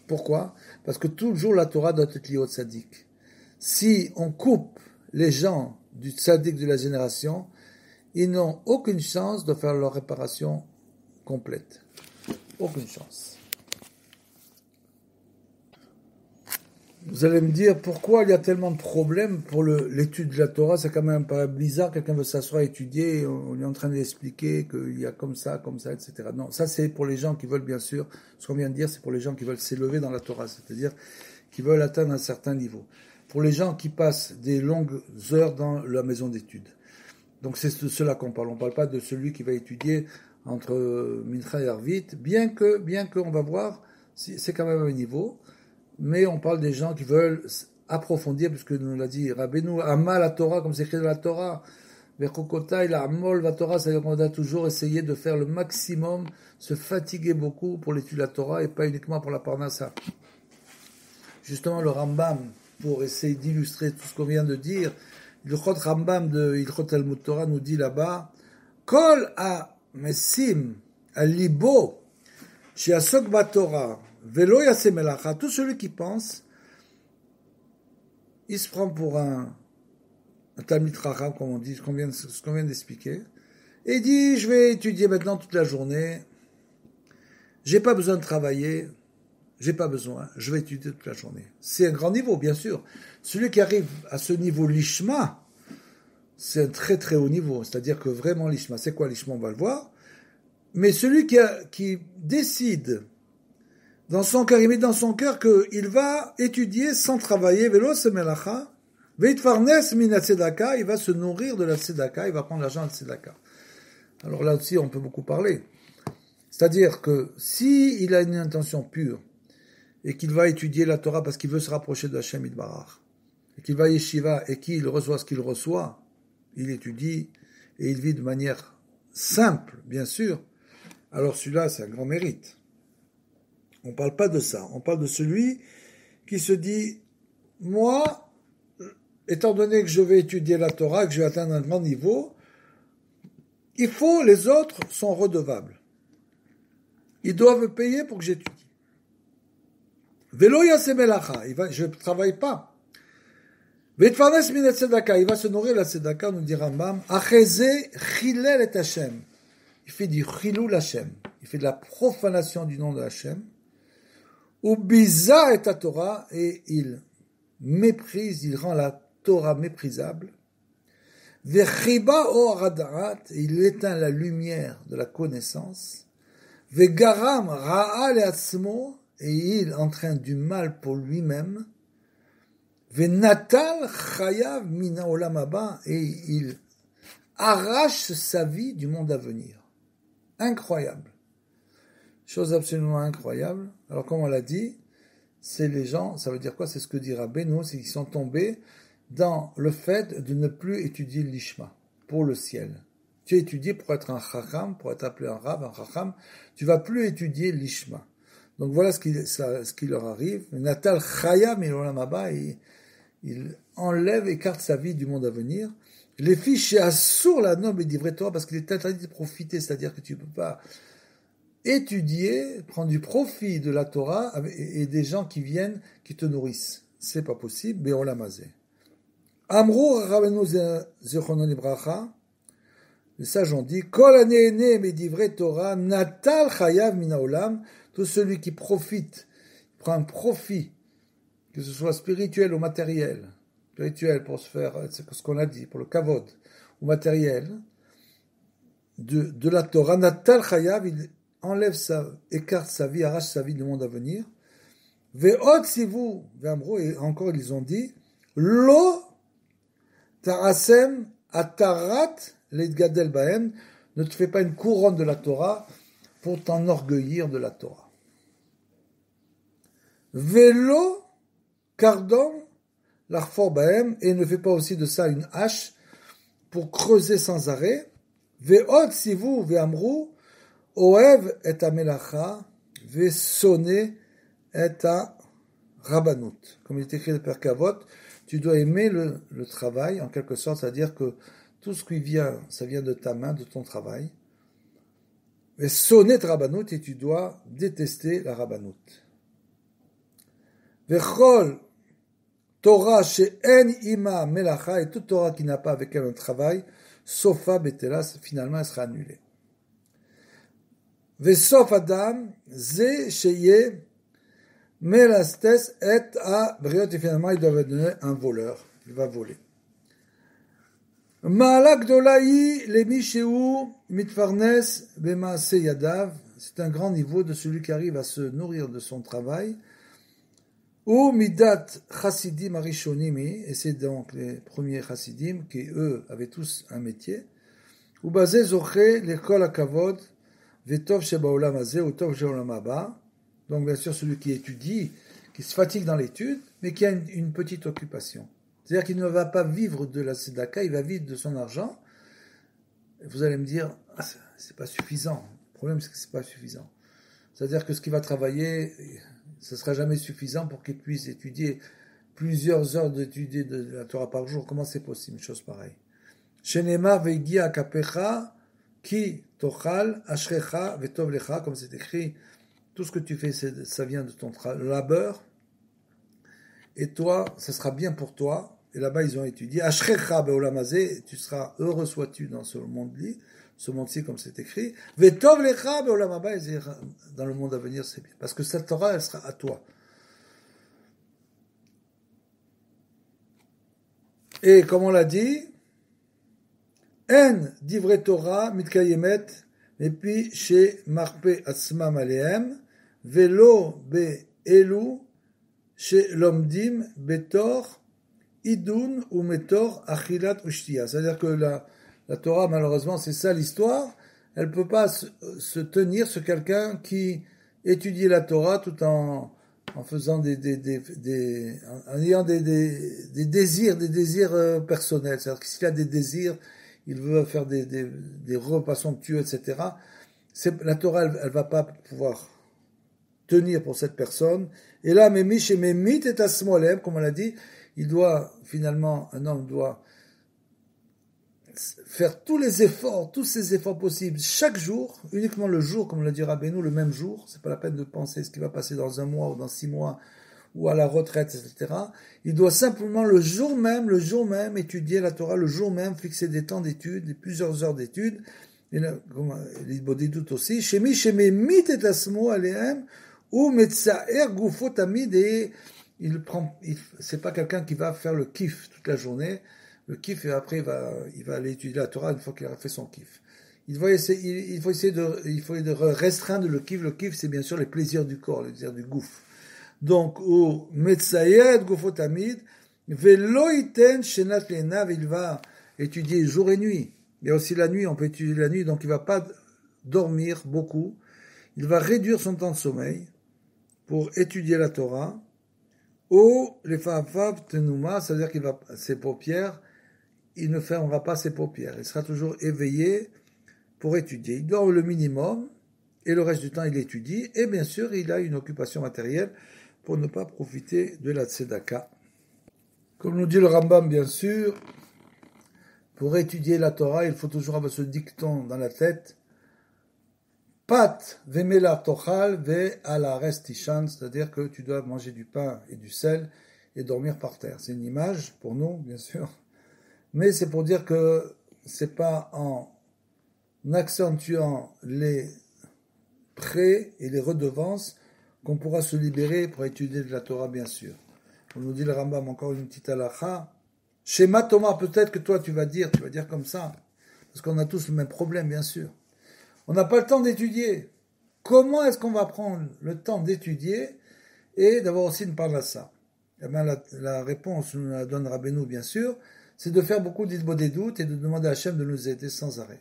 Pourquoi ? Parce que toujours la Torah doit être liée au tzaddik. Si on coupe les gens du tzaddik de la génération, ils n'ont aucune chance de faire leur réparation complète. Aucune chance. Vous allez me dire, pourquoi il y a tellement de problèmes pour l'étude de la Torah? C'est quand même pas bizarre, quelqu'un veut s'asseoir et étudier, on est en train d'expliquer qu'il y a comme ça, etc. Non, ça c'est pour les gens qui veulent, bien sûr, ce qu'on vient de dire, c'est pour les gens qui veulent s'élever dans la Torah, c'est-à-dire qui veulent atteindre un certain niveau. Pour les gens qui passent des longues heures dans la maison d'études. Donc c'est de cela qu'on parle. On ne parle pas de celui qui va étudier entre Mincha et Arvit, bien que on va voir, c'est quand même un niveau. Mais on parle des gens qui veulent approfondir, puisque nous l'a dit Rabbeinu, Amal la Torah, comme c'est écrit dans la Torah, Vechokotai, la Amol, la Torah, c'est-à-dire qu'on doit toujours essayer de faire le maximum, se fatiguer beaucoup pour l'étude de la Torah et pas uniquement pour la Parnassa. Justement, le Rambam, pour essayer d'illustrer tout ce qu'on vient de dire, le Chot Rambam de Ilchot Talmud Torah nous dit là-bas, Kol a mesim al libo, she'asok ba-Torah, Velo yase melacha, tout celui qui pense, il se prend pour un Talmid Chacham, comme on dit, ce qu'on vient d'expliquer, et il dit, je vais étudier maintenant toute la journée, j'ai pas besoin de travailler, je vais étudier toute la journée. C'est un grand niveau, bien sûr. Celui qui arrive à ce niveau lishma, c'est un très très haut niveau, c'est-à-dire que vraiment lishma, c'est quoi lishma, on va le voir, mais celui qui décide dans son cœur, il met dans son cœur qu'il va étudier sans travailler, velo se melacha, veitfarnes min tzedaka, il va se nourrir de la tzedaka, il va prendre l'argent de tzedaka. Alors là aussi, on peut beaucoup parler. C'est-à-dire que si il a une intention pure, et qu'il va étudier la Torah parce qu'il veut se rapprocher de Hachem Yitbarach, et qu'il va à Yeshiva, et qu'il reçoit ce qu'il reçoit, il étudie, et il vit de manière simple, bien sûr, alors celui-là, c'est un grand mérite. On ne parle pas de ça. On parle de celui qui se dit, moi, étant donné que je vais étudier la Torah, que je vais atteindre un grand niveau, les autres sont redevables. Ils doivent payer pour que j'étudie. Velo yase melacha, je ne travaille pas. Veitfarnes min tzedaka, il va se nourrir de la tzedaka, nous dit Rambam, acheze chilel et Hashem. Il fait du chilul Hashem. Il fait de la profanation du nom de Hashem. Ou biza et ta Torah, et il méprise, il rend la Torah méprisable. Vechiba o radarat, et il éteint la lumière de la connaissance. Vegaram ra'a le'atzmo, et il entraîne du mal pour lui-même. Venatal chayav mina olam haba, et il arrache sa vie du monde à venir. Incroyable. Chose absolument incroyable. Alors, comme on l'a dit, c'est les gens, ça veut dire quoi? C'est ce que dit Rabbeinu, c'est qu'ils sont tombés dans le fait de ne plus étudier l'ishma, pour le ciel. Tu étudies pour être un chacham, pour être appelé un rav, un chacham, tu vas plus étudier l'ishma. Donc voilà ce qui leur arrive. Natal Chaya Milolam Haba, il enlève, écarte sa vie du monde à venir. Les filles chez Assour la noble et d'ivrer Torah, parce qu'il est interdit de profiter, c'est-à-dire que tu ne peux pas étudier, prendre du profit de la Torah et des gens qui viennent, qui te nourrissent. C'est pas possible, Be'olam Hazeh. Amrou Rabbeinu Zichrono Libracha, les sages ont dit, Kol hanehene medivre Torah, natal chayav min haolam, tout celui qui profite, prend un profit, que ce soit spirituel ou matériel, spirituel pour se faire, c'est ce qu'on a dit, pour le kavod, ou matériel, de la Torah, natal chayav, il enlève écarte sa vie, arrache sa vie du monde à venir. Ve'od sivu, ve'amrou, et encore ils ont dit, lo ta'asem atarat l'edgadel bahem, ne te fais pas une couronne de la Torah pour t'enorgueillir de la Torah. Velo kardon l'arfor bahem, et ne fais pas aussi de ça une hache pour creuser sans arrêt. Ve'od sivu ve'amrou, oev et amelacha, ve'sone et a rabanut. Comme il est écrit dans le Père Kavot, tu dois aimer le travail, en quelque sorte, c'est-à-dire que tout ce qui vient, ça vient de ta main, de ton travail. Et sonnet rabanut, et tu dois détester la rabanut. Vechol Torah she'en ima melacha, et toute Torah qui n'a pas avec elle un travail, sofa betela, finalement elle sera annulée. Vesof adam ze sheye melastes et a briot, et finalement il doit donner un voleur, il va voler. Ma'ala gdola hi lemi shehu mitfarnes b'maaseh yadav, c'est un grand niveau de celui qui arrive à se nourrir de son travail. Ou midat chassidim arishonimi, et c'est donc les premiers chassidim qui eux avaient tous un métier. Ou basé zoché lekol hakavod vetov shebaolam hazeh ou tov shebaolam haba. Donc bien sûr celui qui étudie, qui se fatigue dans l'étude, mais qui a une petite occupation. C'est-à-dire qu'il ne va pas vivre de la tzedaka, il va vivre de son argent. Vous allez me dire, c'est pas suffisant. Le problème, c'est que c'est pas suffisant. C'est-à-dire que ce qu'il va travailler, ce sera jamais suffisant pour qu'il puisse étudier plusieurs heures d'étudier de la Torah par jour. Comment c'est possible, une chose pareille? Shenemar ve'gia kapecha ki tochal ashrecha vetov lecha, comme c'est écrit, tout ce que tu fais, ça vient de ton labeur. Et toi, ça sera bien pour toi. Et là-bas, ils ont étudié. Ashrecha be'olam hazeh, tu seras heureux sois-tu dans ce monde-ci, comme c'est écrit. Vetov lecha be'olam haba, dans le monde à venir, c'est bien. Parce que cette Torah, elle sera à toi. Et comme on l'a dit, en divrei Torah mitkayemet, et puis chez marpe atzmam alehem, velo be'elu, chez l'omdim betor idun ou metor achilat ushtia. C'est-à-dire que la Torah, malheureusement, c'est ça l'histoire. Elle peut pas se tenir sur quelqu'un qui étudie la Torah tout en faisant en ayant des désirs personnels. C'est-à-dire que s'il a des désirs, il veut faire des repas somptueux, etc. La Torah, elle va pas pouvoir tenir pour cette personne. Et là, Memish et Memit et Asmolem, comme on l'a dit, un homme doit faire tous ces efforts possibles, chaque jour, uniquement le jour, comme l'a dit Rabbeinu, le même jour, c'est pas la peine de penser ce qui va passer dans un mois ou dans 6 mois, ou à la retraite, etc. Il doit simplement le jour même, étudier la Torah, le jour même, fixer des temps d'études, plusieurs heures d'études, et là, comme les Bodhidoutes aussi, Shemi Memit et Asmo Alehem, ou Metsaer Gufo Tamid, et c'est pas quelqu'un qui va faire le kiff toute la journée. Le kiff, et après, il va aller étudier la Torah une fois qu'il a fait son kiff. Il faut essayer de restreindre le kiff. Le kiff, c'est bien sûr les plaisirs du corps, les plaisirs du gouffre. Donc, au Metsayed Gufo Tamid, Velo iten Shenat Lenav, il va étudier jour et nuit. Il y a aussi la nuit, on peut étudier la nuit, donc il va pas dormir beaucoup. Il va réduire son temps de sommeil pour étudier la Torah. Ou les Fa'afav Tenuma, c'est-à-dire ses paupières, il ne fermera pas ses paupières. Il sera toujours éveillé pour étudier. Il dort le minimum, et le reste du temps il étudie, et bien sûr il a une occupation matérielle pour ne pas profiter de la tzedaka. Comme nous dit le Rambam, bien sûr, pour étudier la Torah, il faut toujours avoir ce dicton dans la tête, Pat vemela tochal ve ala restishan, c'est-à-dire que tu dois manger du pain et du sel et dormir par terre. C'est une image pour nous, bien sûr, mais c'est pour dire que c'est pas en accentuant les prêts et les redevances qu'on pourra se libérer pour étudier de la Torah, bien sûr. On nous dit le Rambam, encore une petite halakha. Schéma Thomas, peut-être que toi tu vas dire comme ça, parce qu'on a tous le même problème, bien sûr. On n'a pas le temps d'étudier. Comment est-ce qu'on va prendre le temps d'étudier et d'avoir aussi une parnassa? Eh bien, la réponse nous la donne Rabbeinu, bien sûr, c'est de faire beaucoup d'idbodé doutes et de demander à Hachem de nous aider sans arrêt.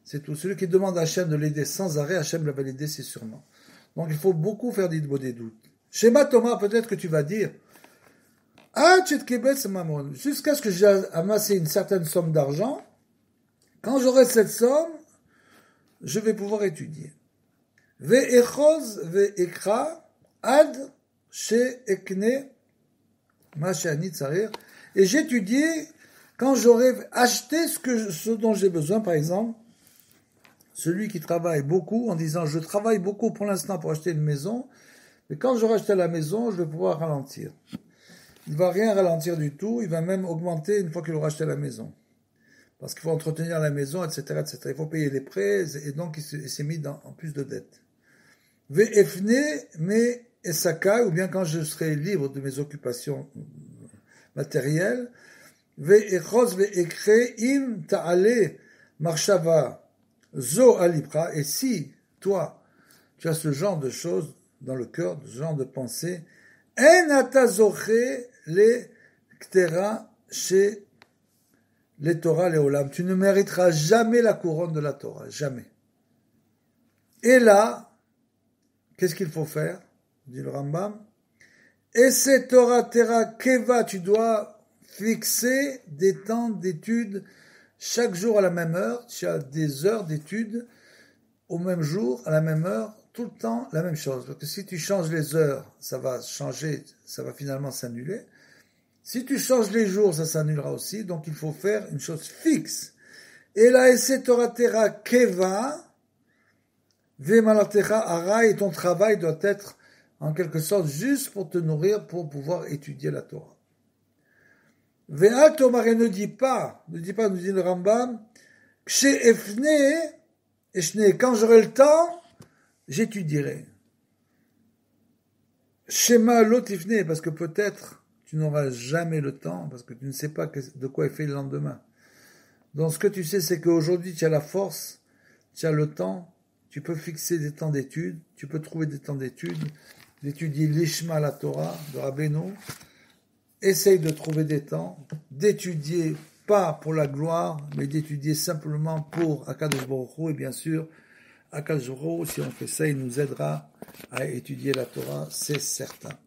C'est tout. Celui qui demande à Hachem de l'aider sans arrêt, Hachem va l'aider, c'est sûrement. Donc il faut beaucoup faire d'idbodé doutes. Schéma Thomas, peut-être que tu vas dire, jusqu'à ce que j'ai amassé une certaine somme d'argent, quand j'aurai cette somme, je vais pouvoir étudier. Ve'echoz ve'ekra ad she'ekne ma she'ani tzarir. Et j'étudie quand j'aurai acheté ce dont j'ai besoin, par exemple, celui qui travaille beaucoup en disant je travaille beaucoup pour l'instant pour acheter une maison, mais quand j'aurai acheté la maison, je vais pouvoir ralentir. Il ne va rien ralentir du tout, il va même augmenter une fois qu'il aura acheté la maison. Parce qu'il faut entretenir la maison, etc., etc. Il faut payer les prêts, et donc il s'est mis en plus de dettes. Ve'efne me esaka, ou bien quand je serai libre de mes occupations matérielles, ve'echos ve'ekre im ta'ale marshava zo alibra, et si, toi, tu as ce genre de choses dans le cœur, ce genre de pensée, en atazoche le ktera chez les Torah, les Olam. Tu ne mériteras jamais la couronne de la Torah, jamais. Et là, qu'est-ce qu'il faut faire? Dit le Rambam. Et c'est Torah Tera Keva, tu dois fixer des temps d'études chaque jour à la même heure. Tu as des heures d'études au même jour, à la même heure, tout le temps la même chose. Parce que si tu changes les heures, ça va changer, ça va finalement s'annuler. Si tu changes les jours, ça s'annulera aussi. Donc il faut faire une chose fixe. Et là, esse Torah Tera Keva, Vemalatecha Ara, et ton travail doit être en quelque sorte juste pour te nourrir, pour pouvoir étudier la Torah. Ve'al Tomar, ne dis pas, nous dit le Rambam, Kshe Efne, Eshne, quand j'aurai le temps, j'étudierai. Shema Lotifne, parce que peut-être tu n'auras jamais le temps, parce que tu ne sais pas de quoi est fait le lendemain. Donc ce que tu sais, c'est qu'aujourd'hui tu as la force, tu as le temps, tu peux fixer des temps d'études, tu peux trouver des temps d'études, d'étudier l'Ishma la Torah de Rabbeinu. Essaye de trouver des temps, d'étudier pas pour la gloire, mais d'étudier simplement pour Akadosh Baruch Hu, et bien sûr, Akadosh Baruch Hu, si on fait ça, il nous aidera à étudier la Torah, c'est certain.